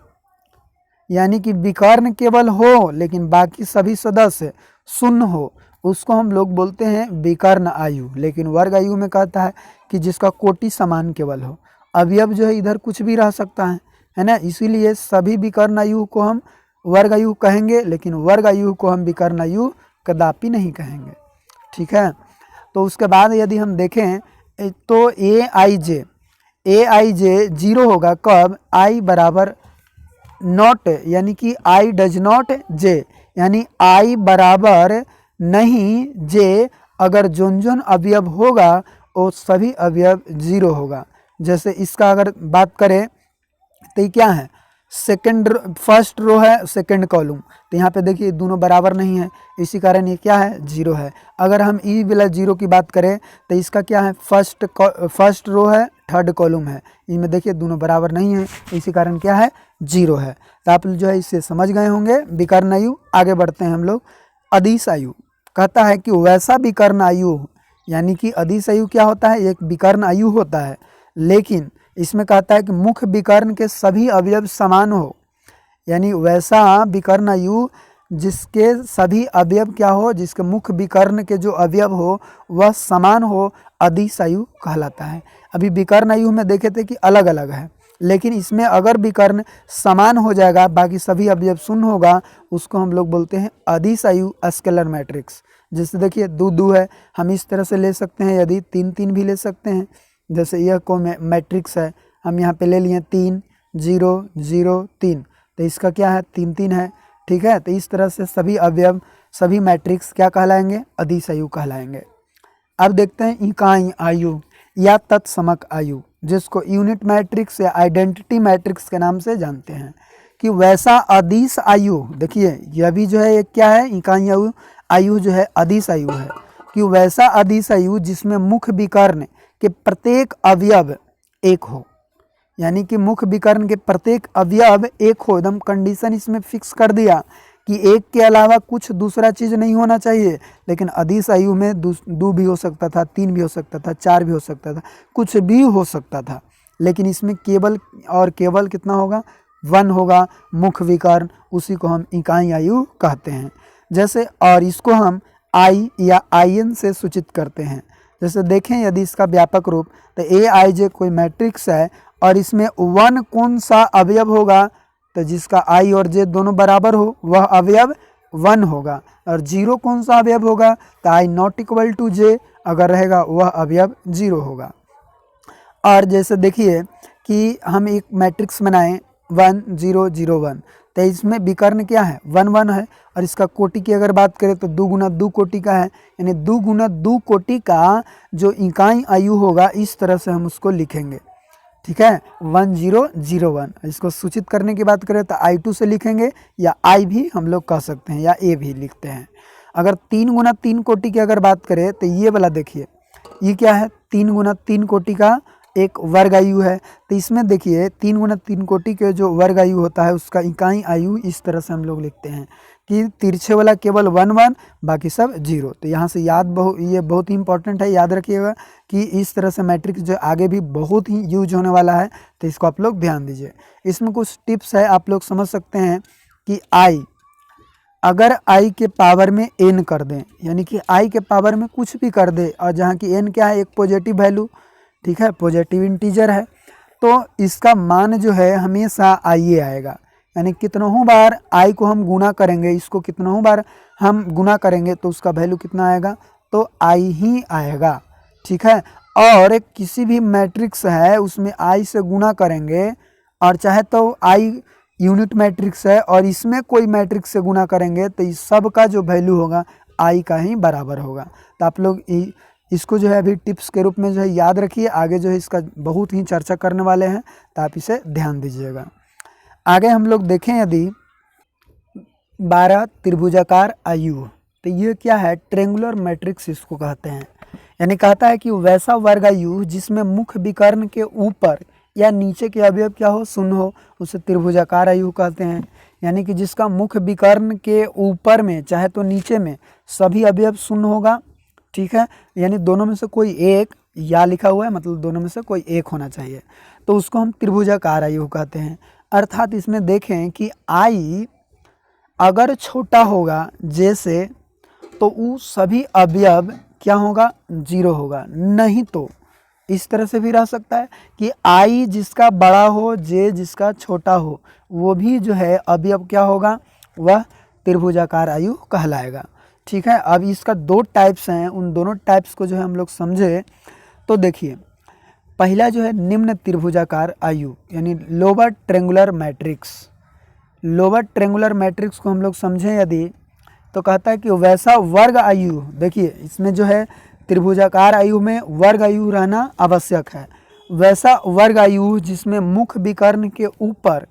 यानी कि विकर्ण केवल हो लेकिन बाकी सभी सदस्य शून्य हो, उसको हम लोग बोलते हैं विकर्ण आयु। लेकिन वर्ग आयु में कहता है कि जिसका कोटि समान केवल हो, अवयव जो है इधर कुछ भी रह सकता है ना। इसीलिए सभी विकर्ण आयु को हम वर्ग आयु कहेंगे, लेकिन वर्ग आयु को हम विकर्ण आयु कदापि नहीं कहेंगे। ठीक है, तो उसके बाद यदि हम देखें तो AIJ जीरो होगा कब, I बराबर नॉट, यानी कि I डज नॉट J, यानी I बराबर नहीं J, अगर जोन अवयव होगा वो सभी अवयव जीरो होगा। जैसे इसका अगर बात करें तो ये क्या है, फर्स्ट रो है, सेकंड कॉलम, तो यहाँ पे देखिए दोनों बराबर नहीं है, इसी कारण ये क्या है, जीरो है। अगर हम ई वाला जीरो की बात करें तो इसका क्या है, फर्स्ट रो है, थर्ड कॉलम है, इनमें देखिए दोनों बराबर नहीं है, इसी कारण क्या है, जीरो है। तो आप जो है इससे समझ गए होंगे विकर्ण आयु। आगे बढ़ते हैं हम लोग। अदिश आयु कहता है कि वैसा विकर्ण आयु, यानी कि अदिश आयु क्या होता है, एक विकर्ण आयु होता है, लेकिन इसमें कहता है कि मुख्य विकर्ण के सभी अवयव समान हो, यानी वैसा विकर्ण आयु जिसके सभी अवयव क्या हो, जिसके मुख्य विकर्ण के जो अवयव हो वह समान हो, अदिश आयु कहलाता है। अभी विकर्ण आयु में देखे थे कि अलग अलग है, लेकिन इसमें अगर विकर्ण समान हो जाएगा, बाकी सभी अवयव शून्य होगा, उसको हम लोग बोलते हैं अदिश आयु स्केलर मैट्रिक्स। जैसे देखिए 2 है, हम इस तरह से ले सकते हैं, यदि 3 भी ले सकते हैं। जैसे यह को मैट्रिक्स है, हम यहाँ पे ले लिए 3 0 0 3, तो इसका क्या है, 3 3 है। ठीक है, तो इस तरह से सभी अवयव सभी मैट्रिक्स क्या कहलाएंगे, अदिश आयु कहलाएंगे। अब देखते हैं इकाई आयु या तत्समक आयु, जिसको यूनिट मैट्रिक्स या आइडेंटिटी मैट्रिक्स के नाम से जानते हैं, कि वैसा अदिश आयु, देखिए यह भी जो है क्या है, इकाई आयु, आयु जो है अदिश आयु है, कि वैसा अदिश आयु जिसमें मुख्य विकर्ण के प्रत्येक अवयव एक हो, यानी कि मुख्य विकर्ण के प्रत्येक अवयव एक हो, एकदम कंडीशन इसमें फिक्स कर दिया कि एक के अलावा कुछ दूसरा चीज़ नहीं होना चाहिए। लेकिन अदिश आयु में दो भी हो सकता था, 3 भी हो सकता था, 4 भी हो सकता था, कुछ भी हो सकता था, लेकिन इसमें केवल और केवल कितना होगा, 1 होगा मुख्य विकर्ण, उसी को हम इकाई आयु कहते हैं। जैसे और इसको हम आई या IN से सूचित करते हैं। जैसे देखें यदि इसका व्यापक रूप, तो AIJ कोई मैट्रिक्स है और इसमें 1 कौन सा अवयव होगा, तो जिसका I और J दोनों बराबर हो वह अवयव 1 होगा, और 0 कौन सा अवयव होगा, तो I not equal to J अगर रहेगा वह अवयव 0 होगा। और जैसे देखिए कि हम एक मैट्रिक्स बनाएं 1 0 0 1, तो इसमें विकर्ण क्या है, 1 1 है, और इसका कोटि की अगर बात करें तो 2 गुना 2 कोटि का है, यानी 2 गुना 2 कोटि का जो इकाई आयु होगा इस तरह से हम उसको लिखेंगे। ठीक है, 1 0 0 1। इसको सूचित करने की बात करें तो I2 से लिखेंगे, या I भी हम लोग कह सकते हैं, या A भी लिखते हैं। अगर 3 गुना 3 कोटि की अगर बात करें तो ये वाला देखिए, ये क्या है, 3 गुना 3 कोटि का एक वर्ग आयु है। तो इसमें देखिए 3 गुना 3 कोटि के जो वर्ग आयु होता है उसका इकाई आयु इस तरह से हम लोग लिखते हैं कि तिरछे वाला केवल 1 1, बाकी सब 0। तो यहाँ से ये बहुत ही इंपॉर्टेंट है, याद रखिएगा कि इस तरह से मैट्रिक्स जो आगे भी बहुत ही यूज होने वाला है, तो इसको आप लोग ध्यान दीजिए। इसमें कुछ टिप्स है, आप लोग समझ सकते हैं कि अगर I के पावर में n कर दें, यानी कि I के पावर में कुछ भी कर दे, और जहाँ की n क्या है, एक पॉजिटिव वैल्यू, ठीक है, पॉजिटिव इंटीजर है, तो इसका मान जो है हमेशा IA आएगा। यानी कितनों बार I को हम गुना करेंगे, इसको कितनों बार हम गुना करेंगे तो उसका वैल्यू कितना आएगा, तो I ही आएगा। ठीक है, और किसी भी मैट्रिक्स है उसमें I से गुना करेंगे, और चाहे तो I यूनिट मैट्रिक्स है और इसमें कोई मैट्रिक्स से गुना करेंगे तो इस सब का जो वैल्यू होगा I का ही बराबर होगा। तो आप लोग इसको जो है अभी टिप्स के रूप में जो है याद रखिए, आगे जो है इसका बहुत ही चर्चा करने वाले हैं, तो आप इसे ध्यान दीजिएगा। आगे हम लोग देखें यदि 12 त्रिभुजाकार आयु, तो ये क्या है, ट्रेंगुलर मैट्रिक्स इसको कहते हैं। यानी कहता है कि वैसा वर्ग आयु जिसमें मुख्य विकर्ण के ऊपर या नीचे के अवयव क्या हो, शून्य हो, उसे त्रिभुजाकार आयु कहते हैं। यानी कि जिसका मुख्य विकर्ण के ऊपर में चाहे तो नीचे में सभी अवयव शून्य होगा। ठीक है, यानी दोनों में से कोई एक, या लिखा हुआ है मतलब दोनों में से कोई एक होना चाहिए, तो उसको हम त्रिभुजाकार आयु कहते हैं। अर्थात इसमें देखें कि I अगर छोटा होगा J से, तो वो सभी अवयव क्या होगा, 0 होगा। नहीं तो इस तरह से भी रह सकता है कि I जिसका बड़ा हो, J जिसका छोटा हो, वो भी जो है अवयव क्या होगा, वह त्रिभुजाकार आयु कहलाएगा। ठीक है, अब इसका 2 टाइप्स हैं, उन दोनों टाइप्स को जो है हम लोग समझे तो देखिए, पहला जो है निम्न त्रिभुजाकार आयु, यानी lower triangular matrix. Lower triangular matrix को हम लोग समझें यदि, तो कहता है कि वैसा वर्ग आयु, देखिए इसमें जो है त्रिभुजाकार आयु में वर्ग आयु रहना आवश्यक है। वैसा वर्ग आयु जिसमें मुख्य विकर्ण के ऊपर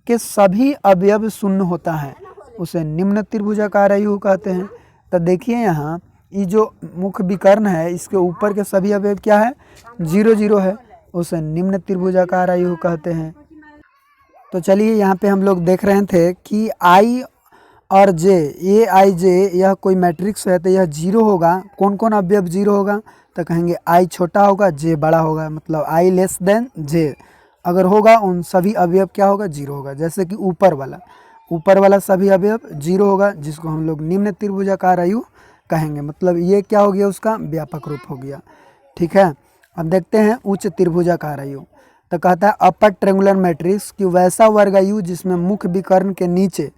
के सभी अवयव शून्य होता है, उसे निम्न त्रिभुजाकार आयु कहते हैं। तो देखिए यहाँ ये जो मुख्य विकर्ण है इसके ऊपर के सभी अवयव क्या है, 0 0 है, उसे निम्न त्रिभुजाकार आयु कहते हैं। तो चलिए यहाँ पे हम लोग देख रहे थे कि I और J, AIJ यह कोई मैट्रिक्स है, तो यह 0 होगा। कौन कौन अवयव 0 होगा, तो कहेंगे I छोटा होगा, J बड़ा होगा, मतलब I लेस देन J अगर होगा उन सभी अवयव क्या होगा, 0 होगा। जैसे कि ऊपर वाला सभी अवयव 0 होगा, जिसको हम लोग निम्न त्रिभुजाकार आयु कहेंगे। मतलब ये क्या हो गया, उसका व्यापक रूप हो गया। ठीक है, अब देखते हैं उच्च त्रिभुजाकार आयु। तो कहता है अपर ट्रेंगुलर मैट्रिक्स कि वैसा वर्ग आयु जिसमें मुख्य विकर्ण के नीचे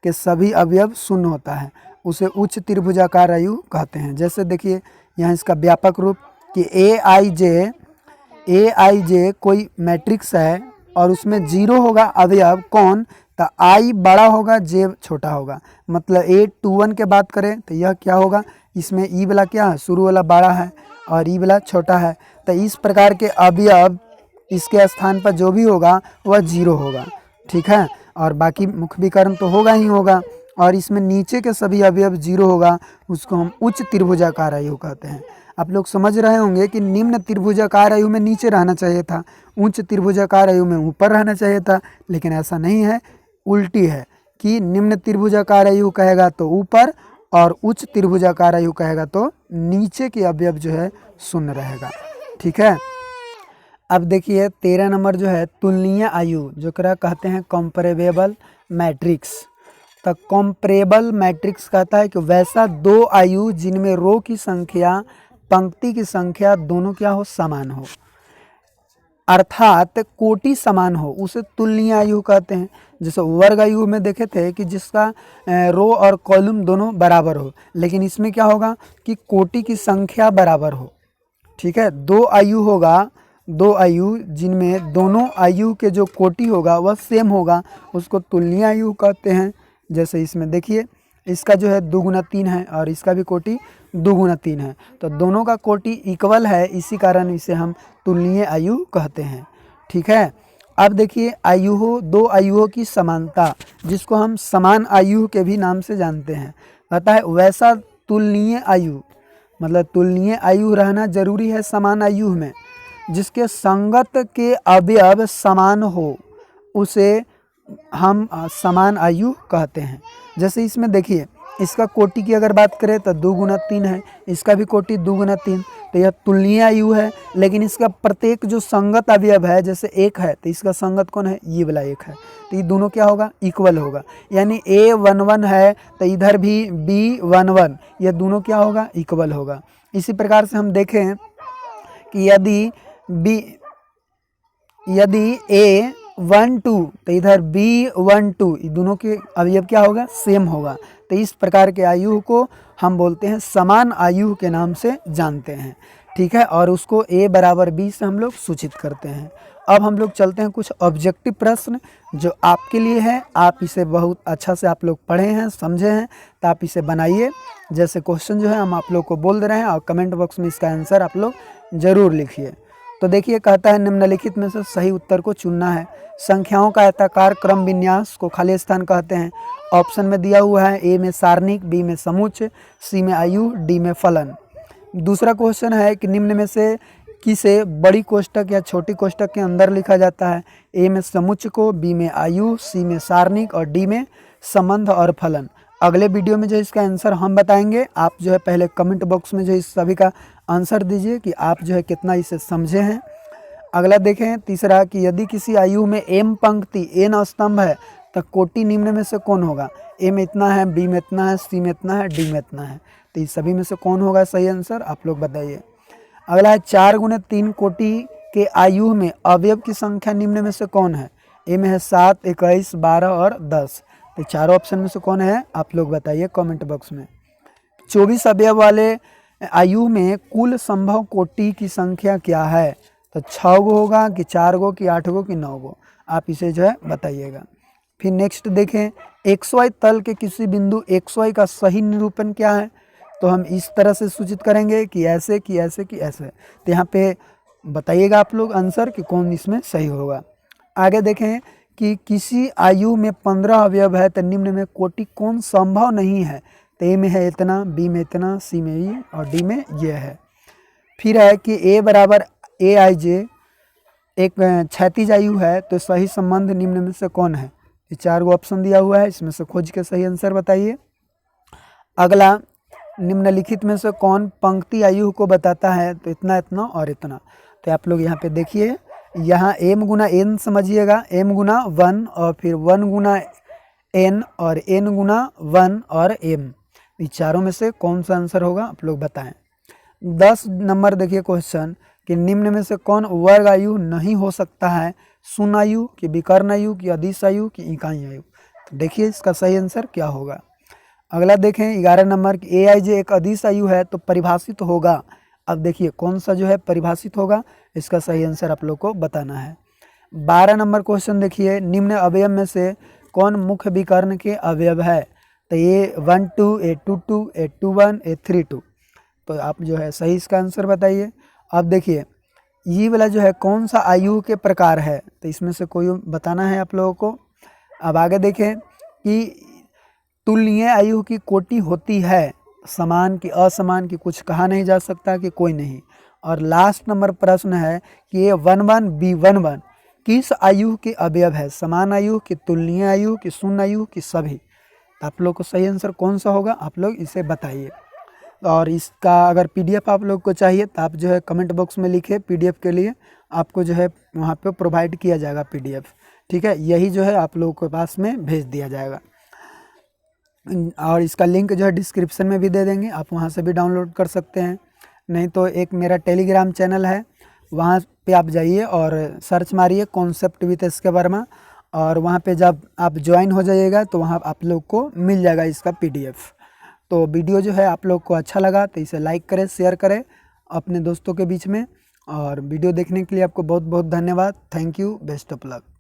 के सभी अवयव शून्य होता है, उसे उच्च त्रिभुजाकार आयु कहते हैं। जैसे देखिए यहाँ इसका व्यापक रूप कि AIJ कोई मैट्रिक्स है, और उसमें 0 होगा अवयव कौन, तो आई बड़ा होगा जे छोटा होगा। मतलब 821 के बात करें तो यह क्या होगा, इसमें ई वाला क्या है, शुरू वाला बड़ा है और ई वाला छोटा है। तो इस प्रकार के अवयव इसके स्थान पर जो भी होगा वह 0 होगा, ठीक है। और बाकी मुख्य विकर्ण तो होगा ही होगा, और इसमें नीचे के सभी अवयव 0 होगा, उसको हम उच्च त्रिभुजाकार आयु कहते हैं। आप लोग समझ रहे होंगे कि निम्न त्रिभुजाकार आयु में नीचे रहना चाहिए था, उच्च त्रिभुजाकार आयु में ऊपर रहना चाहिए था, लेकिन ऐसा नहीं है, उल्टी है कि निम्न त्रिभुजाकार आयु कहेगा तो ऊपर और उच्च त्रिभुजाकार आयु कहेगा तो नीचे के अवयव जो है शून्य रहेगा, ठीक है। अब देखिए 13 नंबर जो है तुलनीय आयु, जो कहते हैं कंपैरेबल मैट्रिक्स। तो कंपैरेबल मैट्रिक्स कहता है कि वैसा दो आयु जिनमें रो की संख्या पंक्ति की संख्या दोनों क्या हो, समान हो, अर्थात कोटि समान हो, उसे तुलनीय आयु कहते हैं। जैसे वर्ग आयु में देखे थे कि जिसका रो और कॉलम दोनों बराबर हो, लेकिन इसमें क्या होगा कि कोटि की संख्या बराबर हो, ठीक है। दो आयु होगा, दो आयु जिनमें दोनों आयु के जो कोटि होगा वह सेम होगा, उसको तुलनीय आयु कहते हैं। जैसे इसमें देखिए इसका जो है 2 गुना 3 है और इसका भी कोटि 2 गुना 3 है, तो दोनों का कोटि इक्वल है, इसी कारण इसे हम तुलनीय आयु कहते हैं, ठीक है। अब देखिए आयु हो, दो आयुओं की समानता, जिसको हम समान आयु के भी नाम से जानते हैं, कहता है वैसा तुलनीय आयु, मतलब तुलनीय आयु रहना जरूरी है समान आयु में, जिसके संगत के अवयव समान हो उसे हम समान आयु कहते हैं। जैसे इसमें देखिए इसका कोटि की अगर बात करें तो 2 गुना 3 है, इसका भी कोटि 2 गुना 3, तो यह तुलनीय आयु है। लेकिन इसका प्रत्येक जो संगत अवयव है, जैसे 1 है तो इसका संगत कौन है, ये वाला 1 है, तो ये दोनों क्या होगा, इक्वल होगा। यानी A11 है तो इधर भी B11, यह दोनों क्या होगा, इक्वल होगा। इसी प्रकार से हम देखें कि यदि A12 तो इधर B12, ये दोनों के अवयव क्या होगा, सेम होगा। तो इस प्रकार के आयु को हम बोलते हैं समान आयु के नाम से जानते हैं, ठीक है। और उसको A बराबर B से हम लोग सूचित करते हैं। अब हम लोग चलते हैं कुछ ऑब्जेक्टिव प्रश्न जो आपके लिए है, आप इसे बहुत अच्छा से आप लोग पढ़े हैं, समझे हैं, तो आप इसे बनाइए। जैसे क्वेश्चन जो है हम आप लोग को बोल दे रहे हैं और कमेंट बॉक्स में इसका आंसर आप लोग ज़रूर लिखिए। तो देखिए कहता है निम्नलिखित में से सही उत्तर को चुनना है। संख्याओं का आयताकार क्रम विन्यास को खाली स्थान कहते हैं। ऑप्शन में दिया हुआ है ए में सारणिक, बी में समुच्चय, सी में आयु, डी में फलन। दूसरा क्वेश्चन है कि निम्न में से किसे बड़ी कोष्टक या छोटी कोष्टक के अंदर लिखा जाता है, ए में समुच्चय को, बी में आयु, सी में सारणिक और डी में संबंध और फलन। अगले वीडियो में जो इसका आंसर हम बताएंगे, आप जो है पहले कमेंट बॉक्स में जो इस सभी का आंसर दीजिए कि आप जो है कितना इसे समझे हैं। अगला देखें तीसरा कि यदि किसी आयु में m पंक्ति n स्तंभ है तो कोटि निम्न में से कौन होगा, ए में इतना है, बी में इतना है, सी में इतना है, डी में इतना है, तो इस सभी में से कौन होगा सही आंसर, आप लोग बताइए। अगला है 4 गुने 3 कोटि के आयु में अवयव की संख्या निम्न में से कौन है, ए में है 7, 21, 12 और 10, तो चारों ऑप्शन में से कौन है आप लोग बताइए कमेंट बॉक्स में। 24 अवयव वाले आयु में कुल संभव कोटि की संख्या क्या है, तो 6 गो होगा कि 4 गो कि 8 गो कि 9 गो, आप इसे जो है बताइएगा। फिर नेक्स्ट देखें XY तल के किसी बिंदु XY का सही निरूपण क्या है, तो हम इस तरह से सूचित करेंगे कि ऐसे कि ऐसे कि ऐसे, तो यहाँ पे बताइएगा आप लोग आंसर कि कौन इसमें सही होगा। आगे देखें कि किसी आयु में 15 अवयव है तो निम्न में कोटि कौन संभव नहीं है, तो ए में है इतना, बी में इतना, सी में ये और डी में ये है। फिर है कि ए बराबर AIJ एक क्षैतिज आयु है तो सही संबंध निम्न में से कौन है, ये 4 गो ऑप्शन दिया हुआ है, इसमें से खोज के सही आंसर बताइए। अगला निम्नलिखित में से कौन पंक्ति आयु को बताता है, तो इतना इतना और इतना, तो आप लोग यहाँ पे देखिए, यहाँ m गुना n समझिएगा, m गुना 1 और फिर 1 गुना n और n गुना 1 और m, ये चारों में से कौन सा आंसर होगा आप लोग बताएं। 10 नंबर देखिए क्वेश्चन कि निम्न में से कौन वर्ग आयु नहीं हो सकता है, शून्य आयु कि विकर्ण आयु कि अदिश आयु कि इकाई आयु, तो देखिए इसका सही आंसर क्या होगा। अगला देखें 11 नंबर कि AIJ एक अदिश आयु है तो परिभाषित होगा, अब देखिए कौन सा जो है परिभाषित होगा, इसका सही आंसर आप लोग को बताना है। 12 नंबर क्वेश्चन देखिए, निम्न अवयव में से कौन मुख्य विकर्ण के अवयव है? तो ये 1-2, A2-2, A2-1, A3-2। तो आप जो है सही इसका आंसर बताइए। अब देखिए ये वाला जो है कौन सा आयु के प्रकार है? तो इसमें से कोई बताना है आप लोगों को। अब आगे देखें कि तुल्य आयु की कोटि होती है, समान की असमान की कुछ कहा नहीं जा सकता कि कोई नहीं। और लास्ट नंबर प्रश्न है कि ये 1-1, B1-1 किस आयु के अवयव है? समान आयु की, तुल्य आयु की, शून्य आयु की, सभी। तो आप लोग को सही आंसर कौन सा होगा आप लोग इसे बताइए। और इसका अगर पीडीएफ आप लोग को चाहिए तो आप जो है कमेंट बॉक्स में लिखिए, पीडीएफ के लिए आपको जो है वहाँ पे प्रोवाइड किया जाएगा पीडीएफ। ठीक है, यही जो है आप लोगों के पास में भेज दिया जाएगा। और इसका लिंक जो है डिस्क्रिप्शन में भी दे देंगे, आप वहाँ से भी डाउनलोड कर सकते हैं। नहीं तो एक मेरा टेलीग्राम चैनल है, वहाँ पे आप जाइए और सर्च मारिए concept with S K Verma, और वहाँ पे जब आप ज्वाइन हो जाइएगा तो वहाँ आप लोग को मिल जाएगा इसका पीडीएफ। तो वीडियो जो है आप लोग को अच्छा लगा तो इसे लाइक करें, शेयर करें अपने दोस्तों के बीच में। और वीडियो देखने के लिए आपको बहुत बहुत धन्यवाद। Thank you, best of luck.